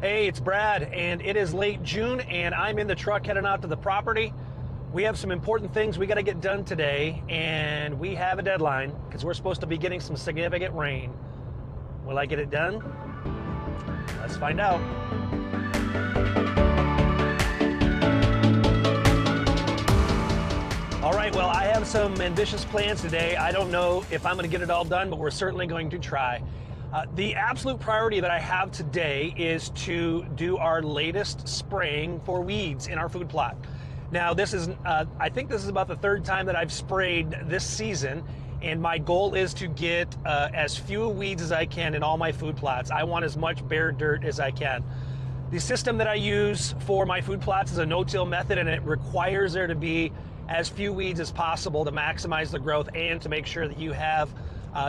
Hey, it's Brad, and it is late June, and I'm in the truck heading out to the property. We have some important things we got to get done today, and we have a deadline because we're supposed to be getting some significant rain. Will I get it done? Let's find out. All right, well, I have some ambitious plans today. I don't know if I'm going to get it all done, but we're certainly going to try. The absolute priority that I have today is to do our latest spraying for weeds in our food plot. Now, this is, I think this is about the third time that I've sprayed this season, and my goal is to get as few weeds as I can in all my food plots. I want as much bare dirt as I can. The system that I use for my food plots is a no-till method, and it requires there to be as few weeds as possible to maximize the growth and to make sure that you have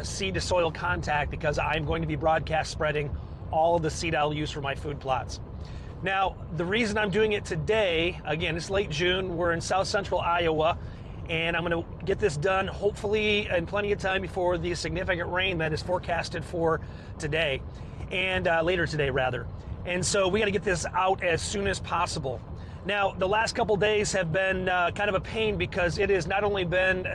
seed to soil contact, because I'm going to be broadcast spreading all of the seed I'll use for my food plots. Now, the reason I'm doing it today, again, it's late June, we're in south central Iowa, and I'm going to get this done hopefully in plenty of time before the significant rain that is forecasted for today, and later today rather. And so we got to get this out as soon as possible. Now, the last couple days have been kind of a pain because it has not only been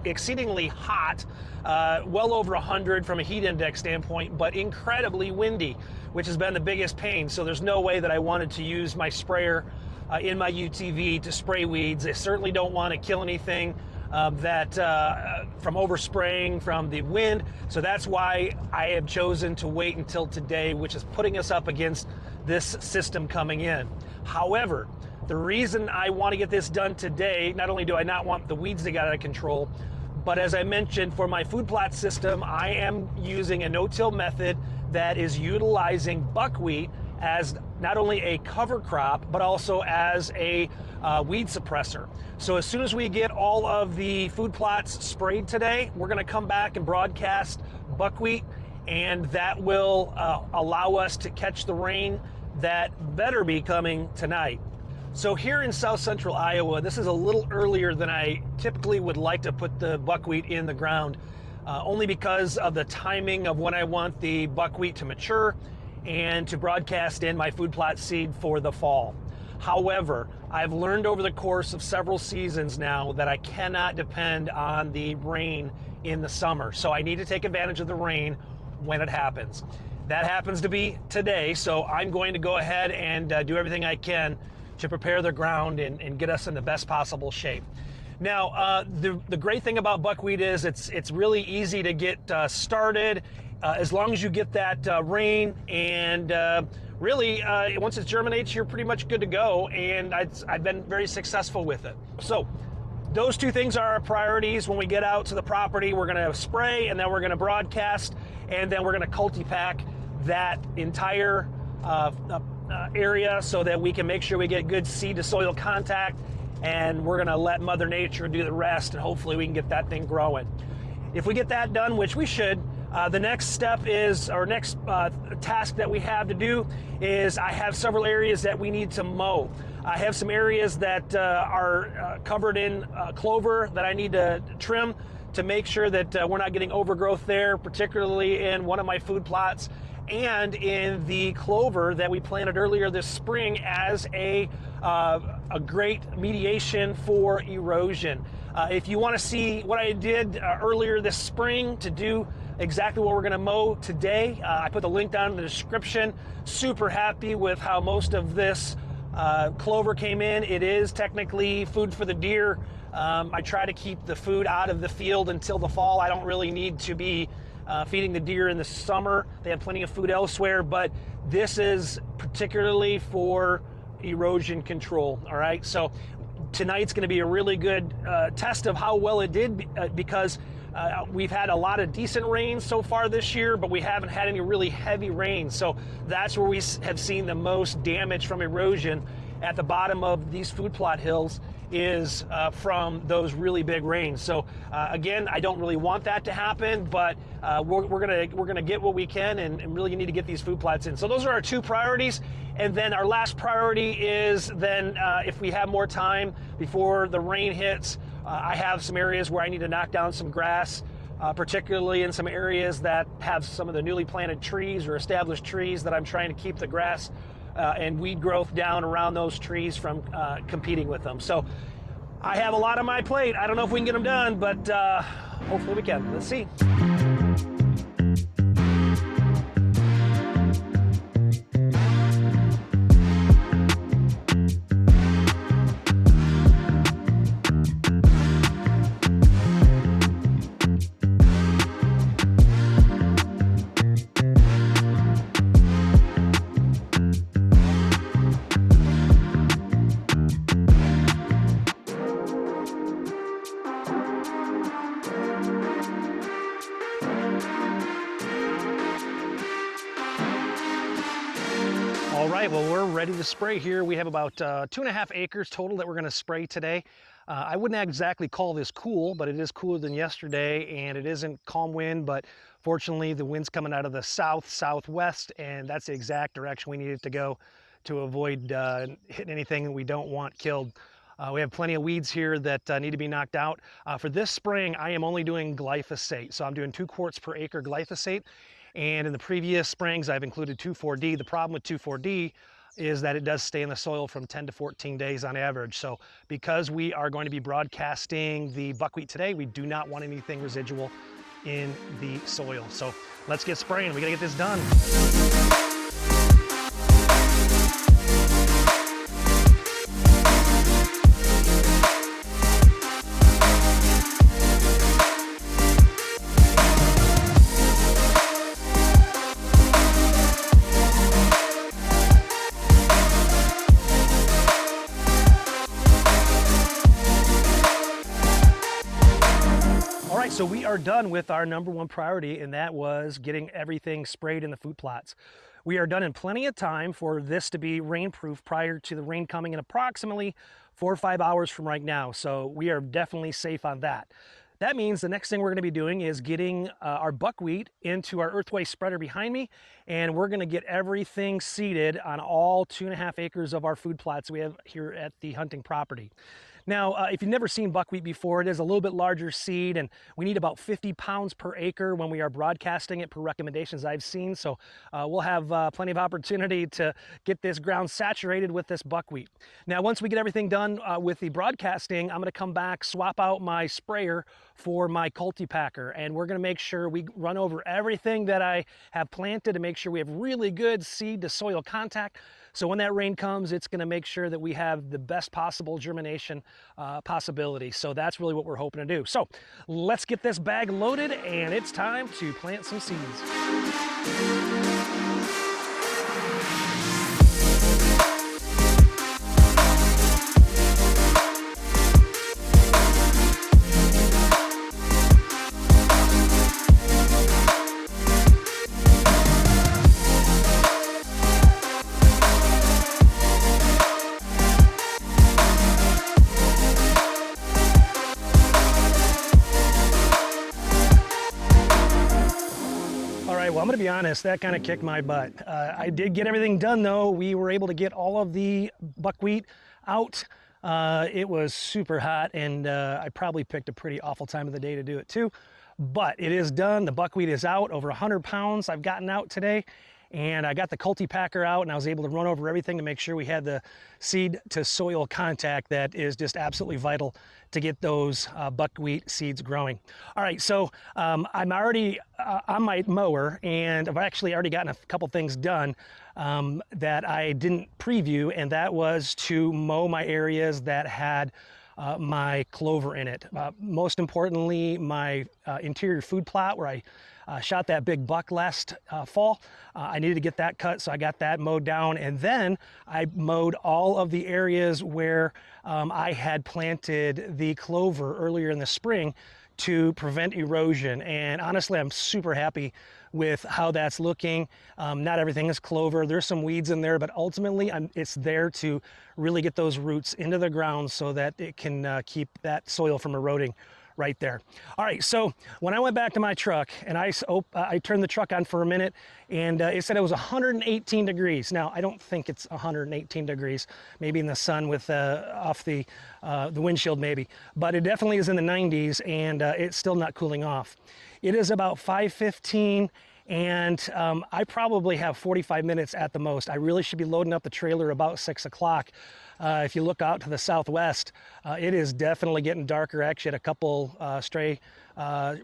exceedingly hot, well over 100 from a heat index standpoint, but incredibly windy, which has been the biggest pain. So there's no way that I wanted to use my sprayer in my UTV to spray weeds. I certainly don't want to kill anything from overspraying from the wind. So that's why I have chosen to wait until today, which is putting us up against this system coming in. However, the reason I want to get this done today, not only do I not want the weeds to get out of control, but as I mentioned, for my food plot system, I am using a no-till method that is utilizing buckwheat as not only a cover crop, but also as a weed suppressor. So as soon as we get all of the food plots sprayed today, we're going to come back and broadcast buckwheat, and that will allow us to catch the rain that better be coming tonight. So here in south central Iowa, this is a little earlier than I typically would like to put the buckwheat in the ground, only because of the timing of when I want the buckwheat to mature and to broadcast in my food plot seed for the fall. However, I've learned over the course of several seasons now that I cannot depend on the rain in the summer. So I need to take advantage of the rain when it happens. That happens to be today, so I'm going to go ahead and do everything I can to prepare the ground and get us in the best possible shape. Now, the great thing about buckwheat is it's really easy to get started as long as you get that rain, and really once it germinates, you're pretty much good to go, and I've been very successful with it. So those two things are our priorities. When we get out to the property, we're going to spray, and then we're going to broadcast, and then we're going to cultipack that entire area so that we can make sure we get good seed to soil contact, and we're going to let Mother Nature do the rest, and hopefully we can get that thing growing. If we get that done, which we should, the next step is, or next task that we have to do is, I have several areas that we need to mow. I have some areas that are covered in clover that I need to trim to make sure that we're not getting overgrowth there, particularly in one of my food plots and in the clover that we planted earlier this spring as a great mediation for erosion. If you want to see what I did earlier this spring to do exactly what we're going to mow today, I put the link down in the description. Super happy with how most of this clover came in. It is technically food for the deer. I try to keep the food out of the field until the fall. I don't really need to be feeding the deer in the summer. They have plenty of food elsewhere, but this is particularly for erosion control. All right, so tonight's going to be a really good test of how well it did, because we've had a lot of decent rain so far this year, but we haven't had any really heavy rain. So that's where we have seen the most damage from erosion at the bottom of these food plot hills, is from those really big rains. So again, I don't really want that to happen, but we're gonna get what we can, and really need to get these food plots in. So those are our two priorities. And then our last priority is then if we have more time before the rain hits, I have some areas where I need to knock down some grass, particularly in some areas that have some of the newly planted trees or established trees that I'm trying to keep the grass and weed growth down around those trees from competing with them. So I have a lot on my plate. I don't know if we can get them done, but hopefully we can. Let's see. All right, well, we're ready to spray here. We have about 2.5 acres total that we're gonna spray today. I wouldn't exactly call this cool, but it is cooler than yesterday, and it isn't calm wind, but fortunately the wind's coming out of the southwest, and that's the exact direction we need it to go to avoid hitting anything that we don't want killed. We have plenty of weeds here that need to be knocked out. For this spraying, I am only doing glyphosate. So I'm doing 2 quarts per acre glyphosate. And in the previous sprayings, I've included 2,4-D. The problem with 2,4-D is that it does stay in the soil from 10 to 14 days on average. So because we are going to be broadcasting the buckwheat today, we do not want anything residual in the soil. So let's get spraying. We gotta get this done. So we are done with our #1 priority, and that was getting everything sprayed in the food plots. We are done in plenty of time for this to be rainproof prior to the rain coming in approximately 4 or 5 hours from right now. So we are definitely safe on that. That means the next thing we're going to be doing is getting our buckwheat into our earthway spreader behind me, and we're going to get everything seeded on all 2.5 acres of our food plots we have here at the hunting property. Now, if you've never seen buckwheat before, it is a little bit larger seed, and we need about 50 pounds per acre when we are broadcasting it per recommendations I've seen. So we'll have plenty of opportunity to get this ground saturated with this buckwheat. Now, once we get everything done with the broadcasting, I'm going to come back, swap out my sprayer for my cultipacker, and we're going to make sure we run over everything that I have planted to make sure we have really good seed to soil contact. So when that rain comes, it's going to make sure that we have the best possible germination possibility. So that's really what we're hoping to do. So let's get this bag loaded, and it's time to plant some seeds. Well, I'm going to be honest, that kind of kicked my butt. I did get everything done, though. We were able to get all of the buckwheat out. It was super hot, and I probably picked a pretty awful time of the day to do it, too. But it is done. The buckwheat is out. Over 100 pounds I've gotten out today. And I got the cultipacker out, and I was able to run over everything to make sure we had the seed to soil contact that is just absolutely vital to get those buckwheat seeds growing. All right, so I'm already on my mower, and I've actually already gotten a couple things done that I didn't preview, and that was to mow my areas that had my clover in it. Most importantly, my interior food plot where I shot that big buck last fall. I needed to get that cut, so I got that mowed down, and then I mowed all of the areas where I had planted the clover earlier in the spring to prevent erosion. And honestly, I'm super happy with how that's looking. Not everything is clover. There's some weeds in there, but ultimately it's there to really get those roots into the ground so that it can keep that soil from eroding right there. All right, so when I went back to my truck and I turned the truck on for a minute, and it said it was 118 degrees. Now, I don't think it's 118 degrees, maybe in the sun with off the windshield maybe, but it definitely is in the 90s, and it's still not cooling off. It is about 5:15, and I probably have 45 minutes at the most. I really should be loading up the trailer about 6 o'clock. If you look out to the southwest, it is definitely getting darker. I actually had a couple stray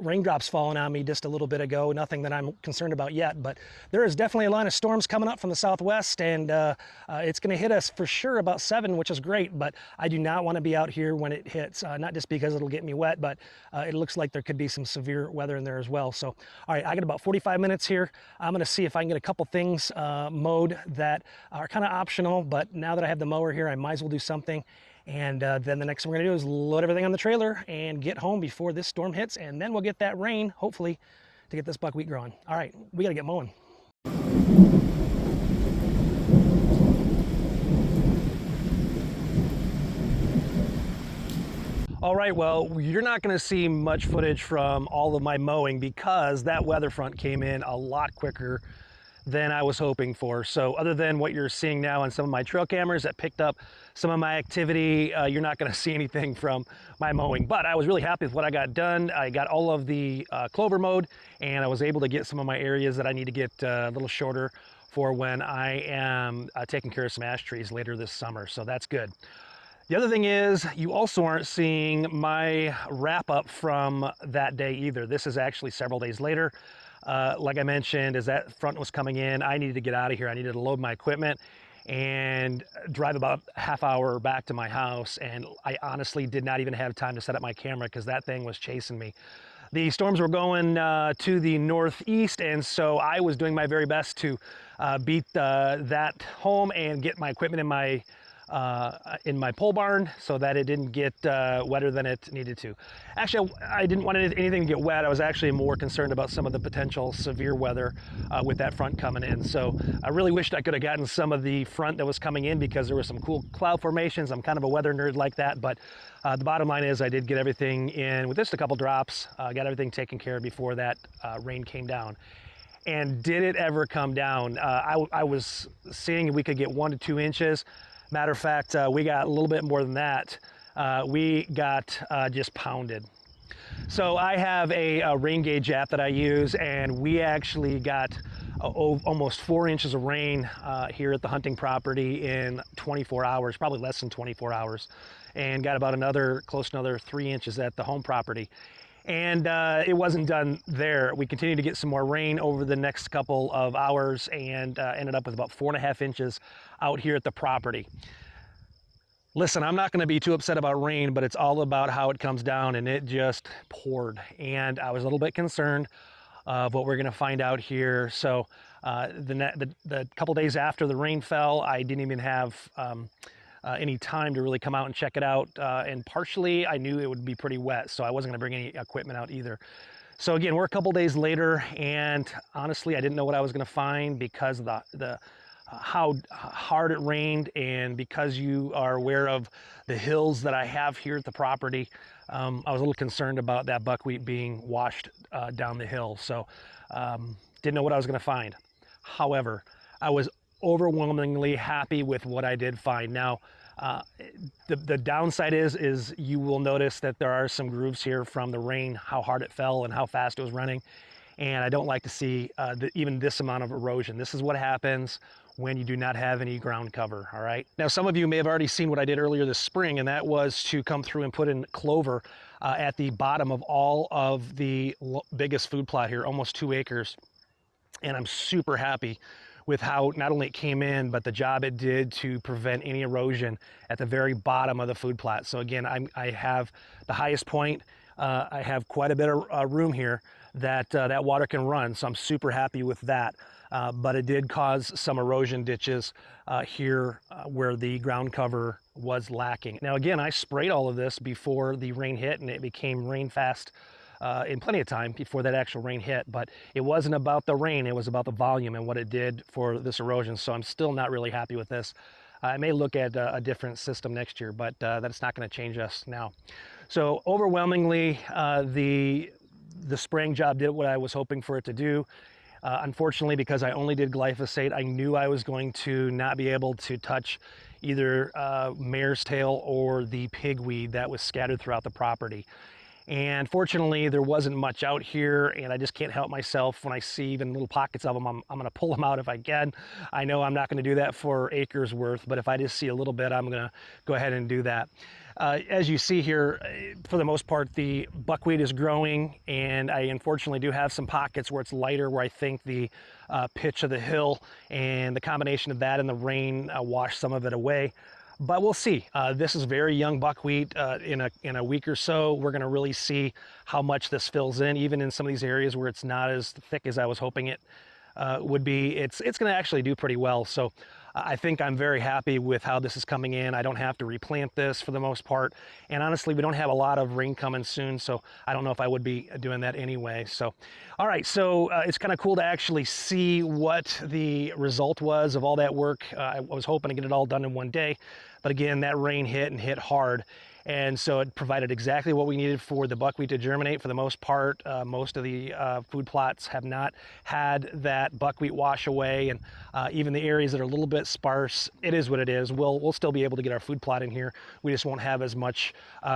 raindrops falling on me just a little bit ago. Nothing that I'm concerned about yet, but there is definitely a line of storms coming up from the southwest, and it's going to hit us for sure about 7, which is great, but I do not want to be out here when it hits, not just because it'll get me wet, but it looks like there could be some severe weather in there as well. So, all right, I got about 45 minutes here. I'm going to see if I can get a couple things mowed that are kind of optional, but now that I have the mower here, I might as well do something. And then the next thing we're gonna do is load everything on the trailer and get home before this storm hits, and then we'll get that rain, hopefully, to get this buckwheat growing. All right, we gotta get mowing. All right, well, you're not gonna see much footage from all of my mowing because that weather front came in a lot quicker than I was hoping for. So other than what you're seeing now on some of my trail cameras that picked up some of my activity, you're not gonna see anything from my mowing. But I was really happy with what I got done. I got all of the clover mowed, and I was able to get some of my areas that I need to get a little shorter for when I am taking care of some ash trees later this summer. So that's good. The other thing is, you also aren't seeing my wrap up from that day either. This is actually several days later. Like I mentioned, as that front was coming in, I needed to get out of here. I needed to load my equipment and drive about a half hour back to my house. And I honestly did not even have time to set up my camera because that thing was chasing me. The storms were going to the northeast, and so I was doing my very best to beat that home and get my equipment in my pole barn so that it didn't get wetter than it needed to. Actually, I didn't want anything to get wet. I was actually more concerned about some of the potential severe weather with that front coming in. So I really wished I could have gotten some of the front that was coming in because there were some cool cloud formations. I'm kind of a weather nerd like that, but the bottom line is I did get everything in with just a couple drops, got everything taken care of before that rain came down. And did it ever come down? I was seeing we could get 1 to 2 inches. Matter of fact, we got a little bit more than that. We got just pounded. So I have a rain gauge app that I use, and we actually got almost 4 inches of rain here at the hunting property in 24 hours, probably less than 24 hours, and got about close to another 3 inches at the home property. And it wasn't done there. We continued to get some more rain over the next couple of hours and ended up with about 4.5 inches out here at the property. Listen, I'm not going to be too upset about rain, but it's all about how it comes down, and it just poured. And I was a little bit concerned of what we're going to find out here. So the couple days after the rain fell, I didn't even have any time to really come out and check it out. And partially, I knew it would be pretty wet, so I wasn't going to bring any equipment out either. So again, we're a couple days later, and honestly, I didn't know what I was going to find because of how hard it rained, and because you are aware of the hills that I have here at the property, I was a little concerned about that buckwheat being washed down the hill. So didn't know what I was going to find. However, I was overwhelmingly happy with what I did find. Now, the downside is you will notice that there are some grooves here from the rain, how hard it fell and how fast it was running. And I don't like to see even this amount of erosion. This is what happens when you do not have any ground cover, all right? Now, some of you may have already seen what I did earlier this spring, and that was to come through and put in clover at the bottom of all of the biggest food plot here, almost 2 acres. And I'm super happy with how not only it came in, but the job it did to prevent any erosion at the very bottom of the food plot. So again, I have the highest point. I have quite a bit of room here that water can run, so I'm super happy with that. But it did cause some erosion ditches here where the ground cover was lacking. Now again, I sprayed all of this before the rain hit, and it became rain fast in plenty of time before that actual rain hit. But it wasn't about the rain, it was about the volume and what it did for this erosion. So I'm still not really happy with this. I may look at a different system next year, but that's not going to change us now. So overwhelmingly, the spraying job did what I was hoping for it to do. Unfortunately, because I only did glyphosate, I knew I was going to not be able to touch either mare's tail or the pigweed that was scattered throughout the property. And fortunately, there wasn't much out here, and I just can't help myself. When I see even little pockets of them, I'm going to pull them out if I can. I know I'm not going to do that for acres worth, but if I just see a little bit, I'm going to go ahead and do that. As you see here, for the most part, the buckwheat is growing, and I unfortunately do have some pockets where it's lighter, where I think the pitch of the hill and the combination of that and the rain washed some of it away. But we'll see. This is very young buckwheat. In a week or so, we're going to really see how much this fills in, even in some of these areas where it's not as thick as I was hoping it would be. It's going to actually do pretty well. So I think I'm very happy with how this is coming in. I don't have to replant this for the most part. And honestly, we don't have a lot of rain coming soon, so I don't know if I would be doing that anyway. So, all right, so it's kind of cool to actually see what the result was of all that work. I was hoping to get it all done in one day, but again, that rain hit and hit hard. And so it provided exactly what we needed for the buckwheat to germinate for the most part. Most of the food plots have not had that buckwheat wash away, and even the areas that are a little bit sparse, it is what it is. We'll still be able to get our food plot in here. We just won't have as much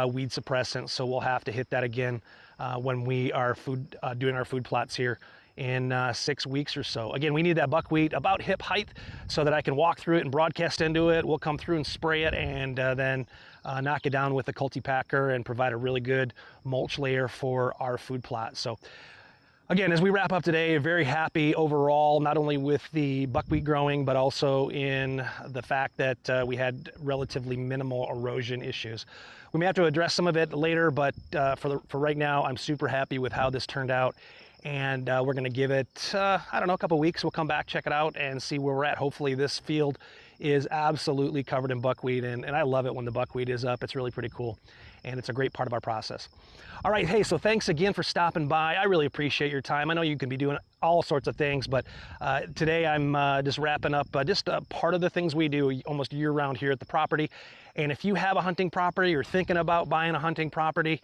weed suppressant, so we'll have to hit that again when we are doing our food plots here in 6 weeks or so. Again, we need that buckwheat about hip height so that I can walk through it and broadcast into it. We'll come through and spray it, and then knock it down with a cultipacker and provide a really good mulch layer for our food plot. So again, as we wrap up today, very happy overall, not only with the buckwheat growing, but also in the fact that we had relatively minimal erosion issues. We may have to address some of it later, but for right now, I'm super happy with how this turned out. And we're going to give it, I don't know, a couple weeks. We'll come back, check it out, and see where we're at. Hopefully this field is absolutely covered in buckwheat, and I love it when the buckwheat is up. It's really pretty cool, and it's a great part of our process. All right, hey, so thanks again for stopping by. I really appreciate your time. I know you can be doing all sorts of things, but today I'm just wrapping up just part of the things we do almost year-round here at the property. And if you have a hunting property or thinking about buying a hunting property,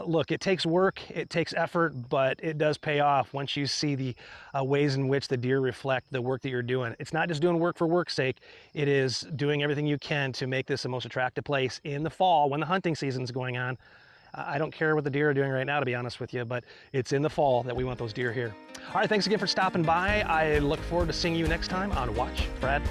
look, it takes work, it takes effort, but it does pay off once you see the ways in which the deer reflect the work that you're doing. It's not just doing work for work's sake. It is doing everything you can to make this the most attractive place in the fall when the hunting season's going on. I don't care what the deer are doing right now, to be honest with you, but it's in the fall that we want those deer here. All right, thanks again for stopping by. I look forward to seeing you next time on Watch Brad.